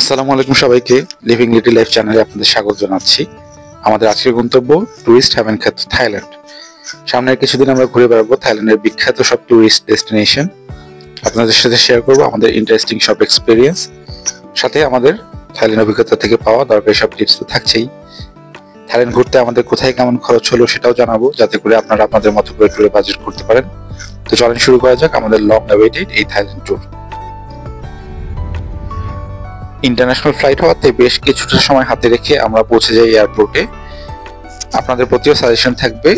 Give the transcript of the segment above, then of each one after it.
আসসালামু আলাইকুম সবাইকে। লিভিং লিটল লাইফ চ্যানেলে আপনাদের স্বাগত জানাচ্ছি। আমাদের আজকের গন্তব্য টুরিস্ট হেভেন খ্যাত থাইল্যান্ড। সামনের কিছুদিন আমরা ঘুরে বেড়াবো থাইল্যান্ডের বিখ্যাত সব টুরিস্ট ডেস্টিনেশন। আপনাদের সাথে শেয়ার করবো আমাদের ইন্টারেস্টিং সব এক্সপিরিয়েন্স, সাথে আমাদের থাইল্যান্ড অভিজ্ঞতা থেকে পাওয়া দরকারি সব টিপস তো থাকছেই। থাইল্যান্ড ঘুরতে আমাদের কোথায় কেমন খরচ হলো সেটাও জানাবো, যাতে করে আপনারা আপনাদের মতো করে ট্যুরে বাজেট করতে পারেন। তো চলেন শুরু করা যাক আমাদের লং অ্যাওয়েটেড এই থাইল্যান্ড ট্যুর। ইন্টারন্যাশনাল ফ্লাইট হওয়াতে বেশ কিছুটা সময় হাতে রেখে আমরা পৌঁছে যাই এয়ারপোর্টে। আপনাদের প্রতিও সাজেশন থাকবে,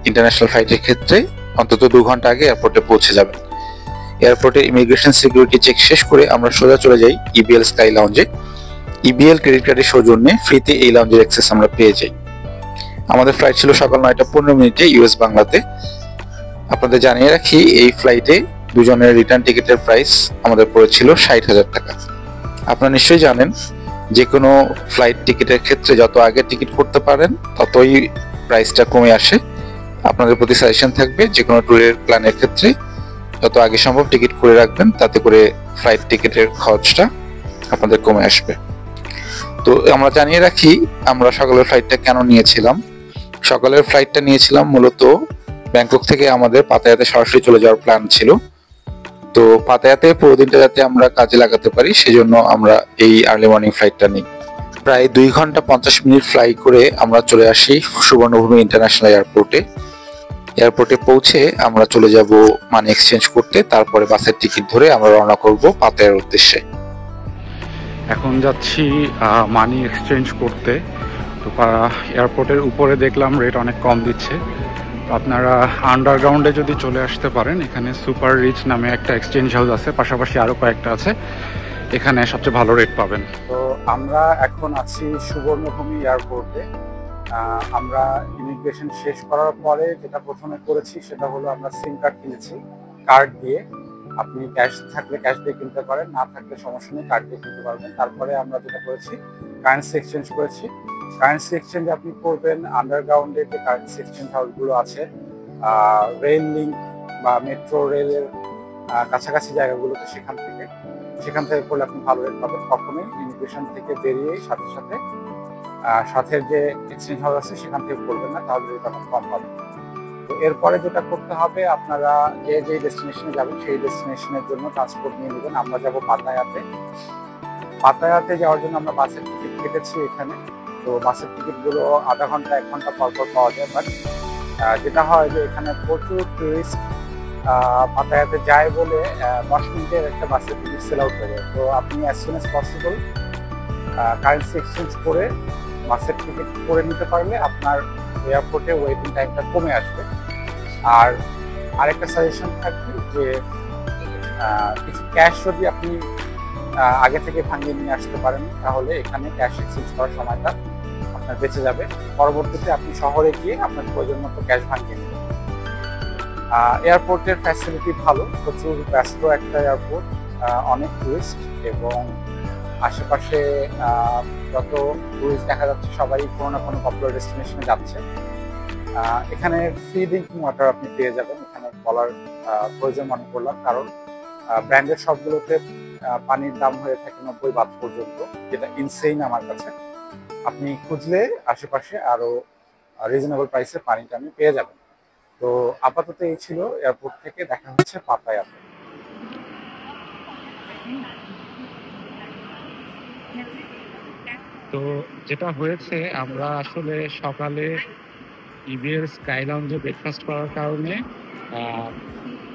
ইন্টারন্যাশনাল ফ্লাইটের ক্ষেত্রে অন্তত 2 ঘন্টা আগে এয়ারপোর্টে পৌঁছে যাবেন। এয়ারপোর্টে ইমিগ্রেশন সিকিউরিটি চেক শেষ করে আমরা সোজা চলে যাই ইবিএল স্কাই লাউঞ্জে। ইবিএল ক্রেডিট কার্ডের সৌজন্যে ফ্রিতে এই লাউঞ্জের অ্যাক্সেস আমরা পেয়ে যাই। আমাদের ফ্লাইট ছিল সকাল 9:15 ইউএস বাংলাতে। আপনাদের জানিয়ে রাখি, এই ফ্লাইটে দুজনের রিটার্ন টিকিটের প্রাইস আমাদের পড়েছিল 60,000 টাকা। আপনারা নিশ্চয়ই জানেন, যে কোনো ফ্লাইট টিকিটের ক্ষেত্রে যত আগে টিকিট করতে পারেন ততই প্রাইসটা কমে আসে। আপনাদের প্রতি সাজেশন থাকবে, যে কোনো ট্যুরের প্ল্যানের ক্ষেত্রে যত আগে সম্ভব টিকিট করে রাখবেন, তাতে করে ফ্লাইট টিকিটের খরচটা আপনাদের কমে আসবে। তো আমরা জানিয়ে রাখি, আমরা সকালের ফ্লাইটটা কেন নিয়েছিলাম। সকালের ফ্লাইটটা নিয়েছিলাম মূলত ব্যাংকক থেকে আমাদের পাতায়াতে সরাসরি চলে যাওয়ার প্ল্যান ছিল। তো পাতায়াতে পুরো দিনটা যাতে আমরা কাজে লাগাতে পারি, সেজন্য আমরা এই আর্লি মর্নিং ফ্লাইটটা নিই। প্রায় 2 ঘন্টা 50 মিনিট ফ্লাই করে আমরা চলে আসি সুবর্ণভূমি ইন্টারন্যাশনাল এয়ারপোর্টে। এয়ারপোর্টে পৌঁছে আমরা চলে যাব মানি এক্সচেঞ্জ করতে, তারপরে বাসের টিকিট ধরে আমরা রওনা করব পাতায়ার উদ্দেশ্যে। এখন যাচ্ছি মানি এক্সচেঞ্জ করতে। তো এয়ারপোর্টের উপরে দেখলাম রেট অনেক কম দিচ্ছে। তো আপনারা আন্ডারগ্রাউন্ডে যদি চলে আসতে পারেন, এখানে সুপার রিচ নামে একটা এক্সচেঞ্জ হাউস আছে, পাশাপাশি আরও কয়েকটা আছে, এখানে সবচেয়ে ভালো রেট পাবেন। তো আমরা এখন আছি সুবর্ণভূমি এয়ারপোর্টে। আমরা ইমিগ্রেশন শেষ করার পরে যেটা প্রথমে করেছি সেটা হলো আমরা সিম কার্ড কিনেছি। কার্ড দিয়ে, আপনি ক্যাশ থাকলে ক্যাশ দিয়ে কিনতে পারেন, না থাকলে সমস্যা নেই, কার্ড দিয়ে কিনতে পারবেন। তারপরে আমরা যেটা করেছি, কারেন্সি এক্সচেঞ্জ করেছি। কারেন্সি এক্সচেঞ্জ আপনি করবেন আন্ডারগ্রাউন্ডে যে কারেন্সি এক্সচেঞ্জ হাউসগুলো আছে, রেল লিঙ্ক বা মেট্রো রেলের কাছাকাছি জায়গাগুলোতে, সেখান থেকে করলে আপনি ভালো রেট পাবেন। কখনোই ইমিগ্রেশন থেকে বেরিয়ে সাথে সাথে সাথের যে এক্সচেঞ্জ হাউস আছে সেখান থেকে করবেন না, তাহলে রেট অনেক কম পাবেন। তো এরপরে যেটা করতে হবে, আপনারা যে ডেস্টিনেশনে যাবেন সেই ডেস্টিনেশনের জন্য ট্রান্সপোর্ট নিয়ে নেবেন। আমরা যাব পাতায়াতে। পাতায়াতে যাওয়ার জন্য আমরা বাসের টিকিট কেটেছি এখানে। তো বাসের টিকিটগুলো আধা ঘন্টা 1 ঘন্টা পর পাওয়া যায়। বাট যেটা হয় যে এখানে প্রচুর টুরিস্ট পাতায়াতে যায় বলে 10 মিনিটের একটা বাসের টিকিট সেল আউট হয়ে যায়। তো আপনি as soon as possible currency exchange করে বাসের টিকিট করে নিতে পারলে আপনার এয়ারপোর্টে ওয়েটিং টাইমটা কমে আসবে। আর আরেকটা সাজেশন থাকবে যে কিছু ক্যাশ যদি আপনি আগে থেকে ভাঙিয়ে নিয়ে আসতে পারেন, তাহলে এখানে ক্যাশ এক্সচেঞ্জ করার সময়টা আপনার বেঁচে যাবে। পরবর্তীতে আপনি শহরে গিয়ে আপনার প্রয়োজন মতো ক্যাশ ভাঙিয়ে নেবেন। এয়ারপোর্টের ফ্যাসিলিটি ভালো, প্রচুর ব্যস্ত একটা এয়ারপোর্ট, অনেক টুরিস্ট, এবং আশেপাশে যত টুরিস্ট দেখা যাচ্ছে সবাই কোনো না কোনো পপুলার ডেস্টিনেশনে যাচ্ছে। এখানে ফ্রি ড্রিঙ্কিং ওয়াটার আপনি পেয়ে যাবেন, এখানে বলার প্রয়োজন মনে করলাম, কারণ ব্র্যান্ডের সবগুলোতে পানির দাম হয়ে থাকে 90 বাত পর্যন্ত, যেটা ইনসেইন আমার কাছে। আপনি খুঁজলে আশেপাশে আরও রিজনেবল প্রাইসে পানিটা আপনি পেয়ে যাবেন। তো আপাতত এই ছিল এয়ারপোর্ট থেকে। দেখা হচ্ছে পাতায়াতে। তো যেটা হয়েছে, আমরা আসলে সকালে ইবিএল স্কাই লাউঞ্জে ব্রেকফাস্ট করার কারণে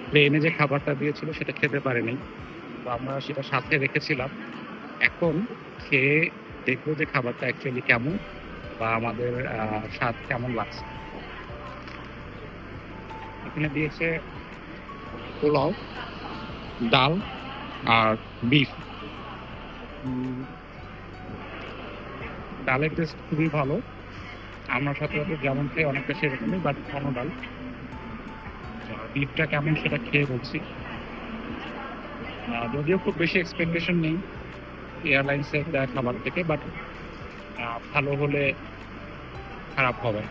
প্লেনে যে খাবারটা দিয়েছিল সেটা খেতে পারিনি। তো আমরা সেটা সাথে রেখেছিলাম। এখন খেয়ে দেখবো যে খাবারটা অ্যাকচুয়ালি কেমন বা আমাদের স্বাদ কেমন লাগছে। এখানে দিয়েছে পোলাও, ডাল আর বিফ। ডালের টেস্ট খুবই ভালো। আমরা সাথে যেমন খেয়ে অনেকটা সেরকমই, বাট ঘন ডাল। বিফটা কেমন সেটা খেয়ে বলছি। যদিও খুব বেশি এক্সপেকটেশন নেই এয়ারলাইন্সের খাবার থেকে, বাট ভালো হলে খারাপ হবে।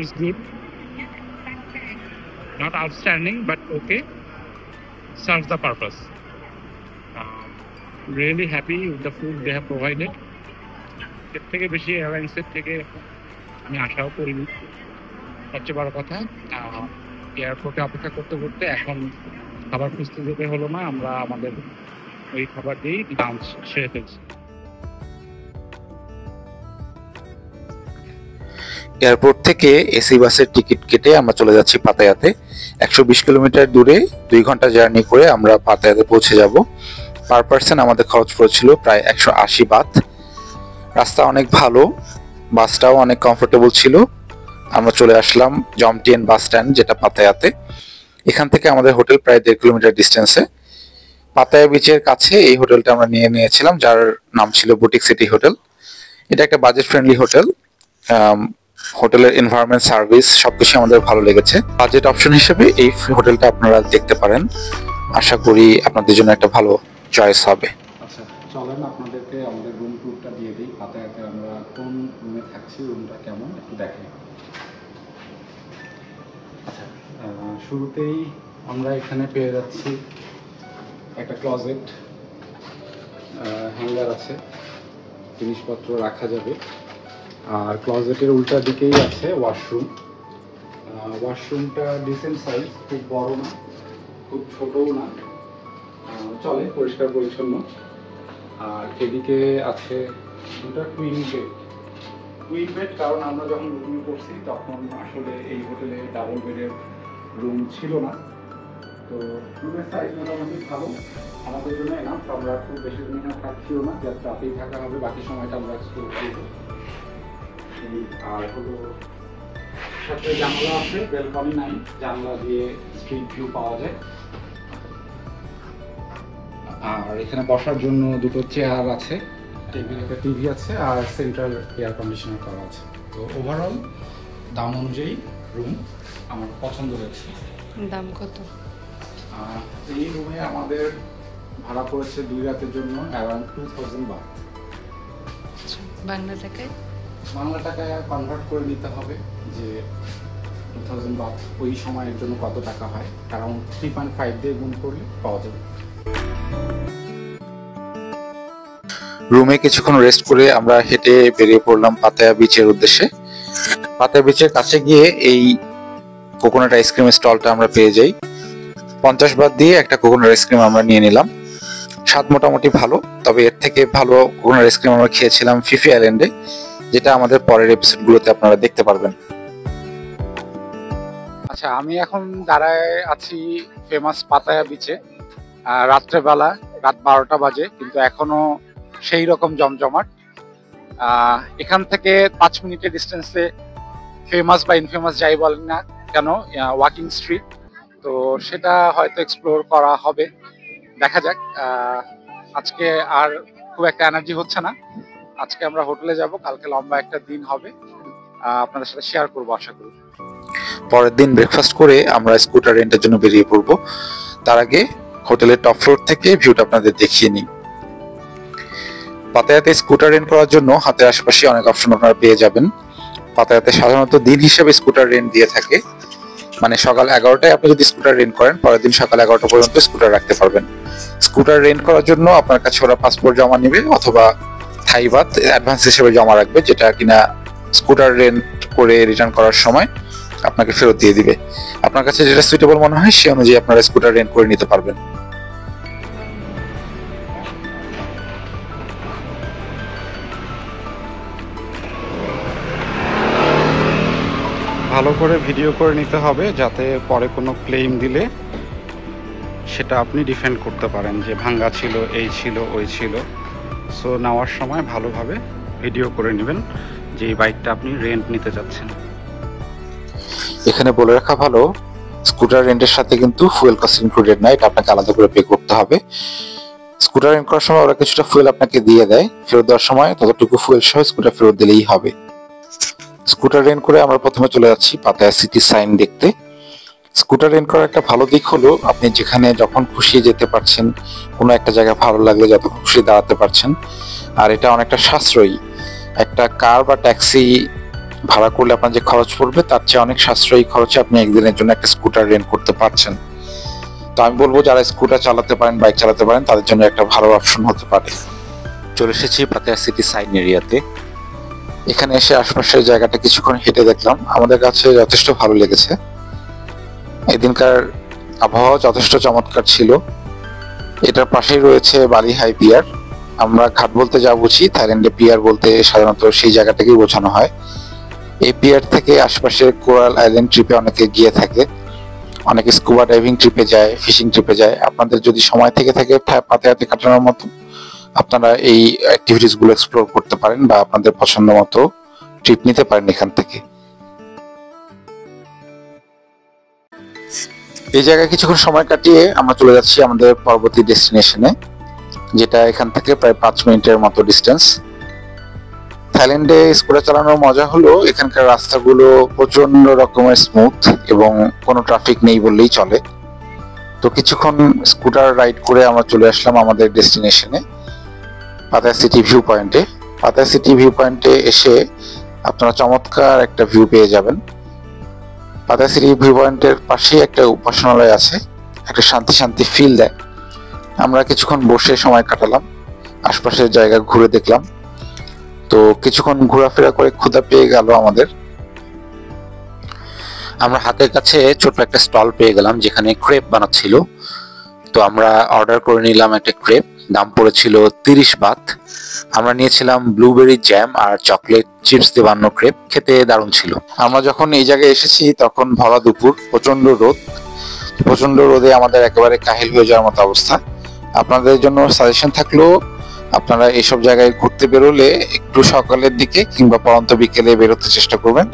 It's good. Not outstanding, but okay. serves the purpose. Really happy with the food they have provided. এর থেকে বেশি এয়ারলাইন্সের থেকে আমি আশাও করিনি। সবচেয়ে বড় কথা এয়ারপোর্টে অপেক্ষা করতে করতে এখন খাবার খুঁজতে যেতে হলো না, আমরা আমাদের ওই খাবার দিয়েই লাঞ্চ সেরে ফেলছি। এয়ারপোর্ট থেকে এসি বাসের টিকিট কেটে আমরা চলে যাচ্ছি পাতায়াতে। 120 কিলোমিটার দূরে 2 ঘন্টা জার্নি করে আমরা পাতায়াতে পৌঁছে যাব। পার পার্সন আমাদের খরচ পড়েছিল প্রায় 180 বাত। রাস্তা অনেক ভালো, বাসটাও অনেক কমফোর্টেবল ছিল। আমরা চলে আসলাম জমটিয়েন বাস স্ট্যান্ড, যেটা পাতায়াতে। এখান থেকে আমাদের হোটেল প্রায় 1.5 কিলোমিটার ডিস্টেন্সে। পাতায়া বিচের কাছে এই হোটেলটা আমরা নিয়েছিলাম, যার নাম ছিল বুটিক সিটি হোটেল। এটা একটা বাজেট ফ্রেন্ডলি হোটেল। হোটেলের এনভায়রনমেন্ট, সার্ভিস সবকিছু আমাদের ভালো লেগেছে। বাজেট অপশন হিসেবে এই হোটেলটা আপনারা দেখতে পারেন। আশা করি আপনাদের জন্য একটা ভালো চয়েস হবে। আচ্ছা, চলেন আপনাদেরকে আমাদের রুম ট্যুরটা দিয়ে দিই। পাতায়াতে আমরা কোন রুমে থাকছি, রুমটা কেমন একটু দেখেন। আচ্ছা, শুরুতেই আমরা এখানে পেয়ে যাচ্ছি একটা ক্লজেট, হ্যাঙ্গার আছে, জিনিসপত্র রাখা যাবে। আর ক্লজেটের উল্টা দিকেই আছে ওয়াশরুম। ওয়াশরুমটা ডিসেন্ট সাইজ, খুব বড় না, খুব ছোটও না, চলে, পরিষ্কার পরিচ্ছন্ন। আর এদিকে আছে দুটা কুইন বেড। কুইন বেড কারণ আমরা যখন বুকিং করছি তখন আসলে এই হোটেলে ডাবল বেডের রুম ছিল না। তো রুমের সাইজ মোটামুটি ভালো, আমাদের জন্য এনাফ। আমরা খুব বেশি দিন এখানে থাকছিও না, জাস্ট রাতেই থাকা হবে, বাকি সময়টা আমরা এক্সপ্লোর করবো। আর হলো সাথে জানলা আছে, ব্যালকনি নাই, জানলা দিয়ে স্ট্রিট ভিউ পাওয়া যায়। আর এখানে বসার জন্য দুটো চেয়ার আছে, টেবিল, একটা টিভি আছে, আর সেন্ট্রাল এয়ার কন্ডিশনার করা আছে। তো ওভারঅল দাম অনুযায়ী রুম আমার পছন্দ হয়েছে। দাম কত? এই রুমে আমাদের ভাড়া পড়েছে 2 রাতের জন্য অ্যারাউন্ড 2000 বাট। বাংলা টাকায়? বাংলা টাকায় কনভার্ট করে নিতে হবে যে 2000 বাট ওই সময়ের জন্য কত টাকা হয়, অ্যারাউন্ড 3.5 দিয়ে গুণ করলে পাওয়া যাবে। রুমে কিছুক্ষণ রেস্ট করে আমরা হেঁটে বেরিয়ে পড়লাম পাতায়া বিচের উদ্দেশ্যে। পাতায়া বিচের কাছে গিয়ে এই কোকোনাট আইসক্রিমের স্টলটা আমরা পেয়ে যাই। 50 বাত দিয়ে একটা কোকোনাট আইসক্রিম আমরা নিয়ে নিলাম। স্বাদ মোটামুটি ভালো, তবে এর থেকে ভালো কোকোনাট আইসক্রিম আমরা খেয়েছিলাম ফিফি আইল্যান্ডে, যেটা আমাদের পরের এপিসোডগুলোতে আপনারা দেখতে পারবেন। আচ্ছা, আমি এখন দাঁড়ায় আছি ফেমাস পাতায়া বিচে। রাত্রেবেলা, রাত 12টা বাজে, কিন্তু এখনো সেই রকম জমজমাট। এখান থেকে 5 মিনিটের ডিস্টেন্সে ফেমাস বা ইনফেমাস যাই বলেন না কেন, ওয়াকিং স্ট্রিট, তো সেটা হয়তো এক্সপ্লোর করা হবে, দেখা যাক। আজকে আর খুব একটা এনার্জি হচ্ছে না। আজকে আমরা হোটেলে যাব, কালকে লম্বা একটা দিন হবে, আপনাদের সাথে শেয়ার করবো আশা করি। পরের দিন ব্রেকফাস্ট করে আমরা স্কুটার রেন্টের জন্য বেরিয়ে পড়বো। তার আগে হোটেলের টপ ফ্লোর থেকে ভিউটা আপনাদের দেখিয়ে নিই। পাতায়াতে স্কুটার রেন্ট করার জন্য হাতের আশেপাশে অনেক অপশন আপনারা পেয়ে যাবেন। পাতায়াতে সাধারণত দিন হিসেবে স্কুটার রেন্ট দিয়ে থাকে, মানে সকাল 11টায় আপনি যদি স্কুটার রেন্ট করেন, পরের দিন সকাল 11টা পর্যন্ত স্কুটার রাখতে পারবেন। স্কুটার রেন্ট করার জন্য আপনার কাছে ওরা পাসপোর্ট জমা নেবে অথবা থাই বাত অ্যাডভান্স হিসেবে জমা রাখবে, যেটা কিনা স্কুটার রেন্ট করে রিটার্ন করার সময় আপনাকে ফেরত দিয়ে দিবে। আপনার কাছে যেটা সুইটেবল মনে হয় সে অনুযায়ী আপনারা স্কুটার রেন্ট করে নিতে পারবেন। ভালো করে ভিডিও করে নিতে হবে, যাতে পরে কোনো ক্লেম দিলে সেটা আপনি ডিফেন্ড করতে পারেন যে ভাঙ্গা ছিল, এই ছিল, ওই ছিল। সো নেওয়ার সময় ভালোভাবে ভিডিও করে নেবেন যে এই বাইকটা আপনি রেন্ট নিতে যাচ্ছেন। এখানে বলে রাখা ভালো, স্কুটার রেন্টের সাথে কিন্তু ফুয়েল কস্ট ইনক্লুডেড না, এটা আপনাকে আলাদা করে পে করতে হবে। স্কুটার রেন্ট করার সময় ওরা কিছুটা ফুয়েল আপনাকে দিয়ে দেয়, ফেরত দেওয়ার সময় ততটুকু ফুয়েল সহ স্কুটার ফেরত দিলেই হবে। স্কুটার রেন্ট করে আমরা প্রথমে চলে যাচ্ছি পাতায়া সিটি সাইন দেখতে। স্কুটার রেন্ট করার একটা ভালো দিক হলো আপনি যেখানে যখন খুশি যেতে পারছেন, কোনো একটা জায়গা ভালো লাগলে যত খুশি দাঁড়াতে পারছেন। আর এটা অনেকটা সাশ্রয়ী। একটা কার বা ট্যাক্সি ভাড়া করলে আপনার যে খরচ পড়বে তার চেয়ে অনেক সাশ্রয়ী খরচে আপনি একদিনের জন্য একটা স্কুটার রেন্ট করতে পারছেন। তো আমি বলবো যারা স্কুটার চালাতে পারেন, বাইক চালাতে পারেন, তাদের জন্য একটা ভালো অপশন হতে পারে। চলে এসেছি পাতায়া সিটি সাইন এরিয়াতে। এখানে এসে আশপাশের জায়গাটা কিছুক্ষণ হেঁটে দেখলাম, আমাদের কাছে যথেষ্ট ভালো লেগেছে। এদিনকার আবহাওয়া যথেষ্ট চমৎকার ছিল। এটার পাশেই রয়েছে বালি হাই পিয়ার। আমরা ঘাট বলতে যা বুঝি, থাইল্যান্ডে পিয়ার বলতে সাধারণত সেই জায়গাটাকেই বোঝানো হয়। এই পিয়ার থেকে আশপাশের কোরাল আইল্যান্ড ট্রিপে অনেকে গিয়ে থাকে, অনেকে স্কুবা ডাইভিং ট্রিপে যায়, ফিশিং ট্রিপে যায়। আপনাদের যদি সময় থেকে থাকে পাতায়াতে কাটানোর মতো, আপনারা এই অ্যাক্টিভিটিস গুলো এক্সপ্লোর করতে পারেন বা আপনাদের পছন্দ মতো ট্রিপ নিতে পারেন এখান থেকে। এই জায়গায় কিছুক্ষণ সময় কাটিয়ে আমরা চলে যাচ্ছি আমাদের পরবর্তী ডেস্টিনেশনে, যেটা এখান থেকে প্রায় 5 মিনিটের মতো ডিস্টেন্স। থাইল্যান্ডে স্কুটার চালানোর মজা হলো এখানকার রাস্তাগুলো প্রচন্ড রকমের স্মুথ এবং কোনো ট্রাফিক নেই বললেই চলে। তো কিছুক্ষণ স্কুটার রাইড করে আমরা চলে আসলাম আমাদের ডেস্টিনেশনে, পাতায়া সিটি ভিউ পয়েন্টে। পাতায়া সিটি ভিউ পয়েন্টে এসে আপনারা চমৎকার একটা ভিউ পেয়ে যাবেন। পাতায়া সিটি ভিউ পয়েন্টের পাশেই একটা উপাসনালয় আছে, একটা শান্তি শান্তি ফিল দেয়। আমরা কিছুক্ষণ বসে সময় কাটালাম, আশপাশের জায়গা ঘুরে দেখলাম। তো কিছুক্ষণ ঘোরাফেরা করে ক্ষুধা পেয়ে গেল আমাদের। আমরা হাতের কাছে ছোট একটা স্টল পেয়ে গেলাম যেখানে ক্রেপ বানাচ্ছিল। তো আমরা অর্ডার করে নিলাম একটা ক্রেপ, দাম পড়েছিল 30 বাত। আমরা নিয়েছিলাম ব্লুবেরি জ্যাম আর চকলেট চিপস দিয়ে বানানো ক্রেপ, খেতে দারুণ ছিল। আমরা যখন এই জায়গায় এসেছি তখন ভরা দুপুর, প্রচন্ড রোদ। প্রচন্ড রোদে আমাদের একেবারে কাহিল হয়ে যাওয়ার মতো অবস্থা। আপনাদের জন্য সাজেশন থাকলো, আপনারা এইসব জায়গায় ঘুরতে বেরোলে একটু সকালের দিকে কিংবা পরন্ত বিকেলে বেরোতে চেষ্টা করবেন,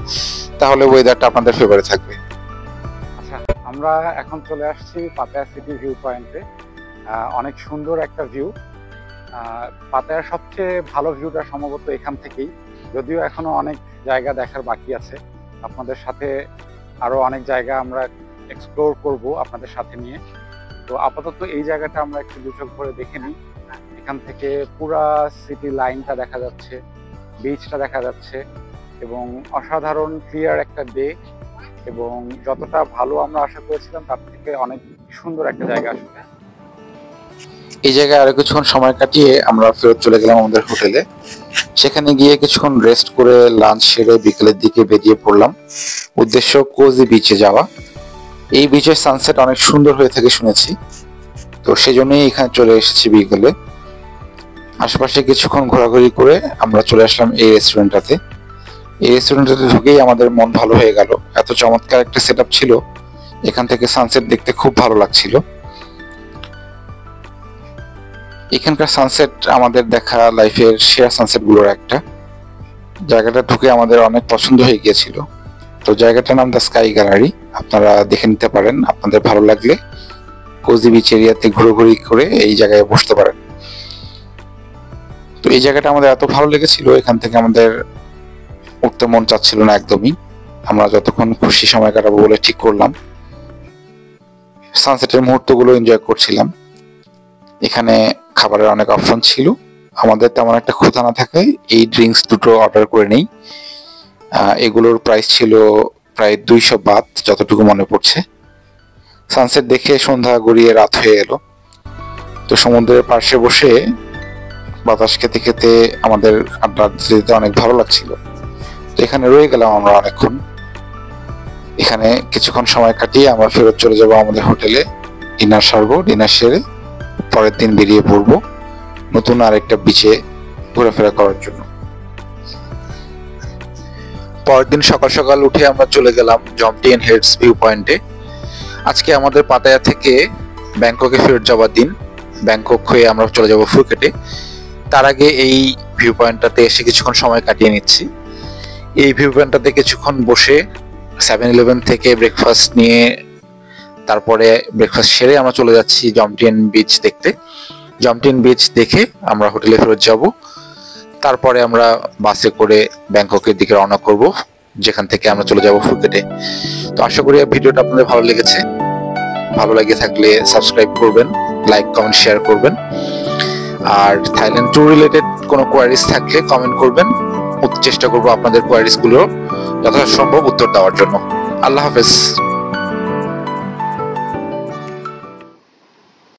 তাহলে ওয়েদারটা আপনাদের ফেভারে থাকবে। আচ্ছা, আমরা এখন চলে আসছি পাতায়া সিটি ভিউ পয়েন্টে। অনেক সুন্দর একটা ভিউ। পাতায়ার সবচেয়ে ভালো ভিউটা সম্ভবত এখান থেকেই, যদিও এখনো অনেক জায়গা দেখার বাকি আছে। আপনাদের সাথে আরো অনেক জায়গা আমরা এক্সপ্লোর করব আপনাদের সাথে নিয়ে। তো আপাতত এই জায়গাটা আমরা একটু দুচোখ ভরে দেখে নিই। এখান থেকে পুরা সিটি লাইনটা দেখা যাচ্ছে, বিচটা দেখা যাচ্ছে এবং অসাধারণ ক্লিয়ার একটা ডে, এবং যতটা ভালো আমরা আশা করেছিলাম তার থেকে অনেক সুন্দর একটা জায়গা আসলে। এই জায়গায় আরো কিছুক্ষণ সময় কাটিয়ে আমরা ফেরত চলে গেলাম আমাদের হোটেলে। সেখানে গিয়ে কিছুক্ষণ রেস্ট করে লাঞ্চ সেরে বিকেলের দিকে বেরিয়ে পড়লাম, উদ্দেশ্য কোজি বিচে যাওয়া। এই বিচের সানসেট অনেক সুন্দর হয়ে থাকে শুনেছি, তো সেজন্যই এখানে চলে এসেছি বিকেলে। আশেপাশে কিছুক্ষণ ঘোরাঘুরি করে আমরা চলে আসলাম এই রেস্টুরেন্টটাতে। এই রেস্টুরেন্টটাতে ঢুকেই আমাদের মন ভালো হয়ে গেল, এত চমৎকার একটা সেটআপ ছিল। এখান থেকে সানসেট দেখতে খুব ভালো লাগছিল। এখানকার সানসেট আমাদের দেখা লাইফের সেরা সানসেট গুলোর একটা। জায়গাটা ঢুকে আমাদের অনেক পছন্দ হয়ে গিয়েছিল। তো জায়গাটার নাম দ্য স্কাই গ্যালারি, আপনারা দেখে নিতে পারেন। আপনাদের ভালো লাগলে কোজি বিচ এরিয়াতে ঘোরাঘুরি করে এই জায়গায় বসতে পারেন। তো এই জায়গাটা আমাদের এত ভালো লেগেছিল, এখান থেকে আমাদের উঠতে মন চাচ্ছিল না একদমই। আমরা যতক্ষণ খুশি সময় কাটাবো বলে ঠিক করলাম। সানসেটের মুহূর্তগুলো এনজয় করছিলাম। এখানে খাবারের অনেক অপশন ছিল, আমাদের তেমন একটা ক্ষুধা না থাকায় এই ড্রিঙ্কস দুটো অর্ডার করে নেই। এগুলোর প্রাইস ছিল প্রায় 200 বাত যতটুকু মনে পড়ছে। সানসেট দেখে সন্ধ্যা গড়িয়ে রাত হয়ে এলো। তো সমুদ্রের পাশে বসে বাতাস খেতে খেতে আমাদের আড্ডা দিতে অনেক ভালো লাগছিল। তো এখানে রয়ে গেলাম আমরা অনেকক্ষণ। এখানে কিছুক্ষণ সময় কাটিয়ে আমরা ফেরত চলে যাব আমাদের হোটেলে, ডিনার সারবো। ডিনার সেরে পরের দিন বেরিয়ে পড়বো নতুন আরেকটা বিচে ঘোরাফেরা করার জন্য। পরের দিন সকাল সকাল উঠে আমরা চলে গেলাম জমটিয়েন হেডস ভিউ পয়েন্টে। আজকে আমাদের পাতায়া থেকে ব্যাংককে ফেরত যাওয়ার দিন। ব্যাংকক হয়ে আমরা চলে যাব ফুকেটে। তার আগে এই ভিউ পয়েন্টটাতে এসে কিছুক্ষণ সময় কাটিয়ে নিচ্ছি। এই ভিউ পয়েন্টটাতে কিছুক্ষণ বসে 7-Eleven থেকে ব্রেকফাস্ট নিয়ে তারপরে ব্রেকফাস্ট সেরে আমরা চলে যাচ্ছি জমটিয়েন বিচ দেখতে। জমটিয়েন বিচ দেখে আমরা হোটেলে ফেরত যাব। তারপরে আমরা বাসে করে ব্যাংককের দিকে রওনা করব, যেখান থেকে আমরা চলে যাব ফুকেটে। তো আশা করি ভিডিওটা আপনাদের ভালো লেগেছে। ভালো লাগে থাকলে সাবস্ক্রাইব করবেন, লাইক কমেন্ট শেয়ার করবেন। আর থাইল্যান্ড ট্যুর রিলেটেড কোনো কোয়ারিজ থাকলে কমেন্ট করবেন, চেষ্টা করবো আপনাদের কোয়ারিজ গুলো যথাসম্ভব উত্তর দেওয়ার জন্য। আল্লাহ হাফেজ।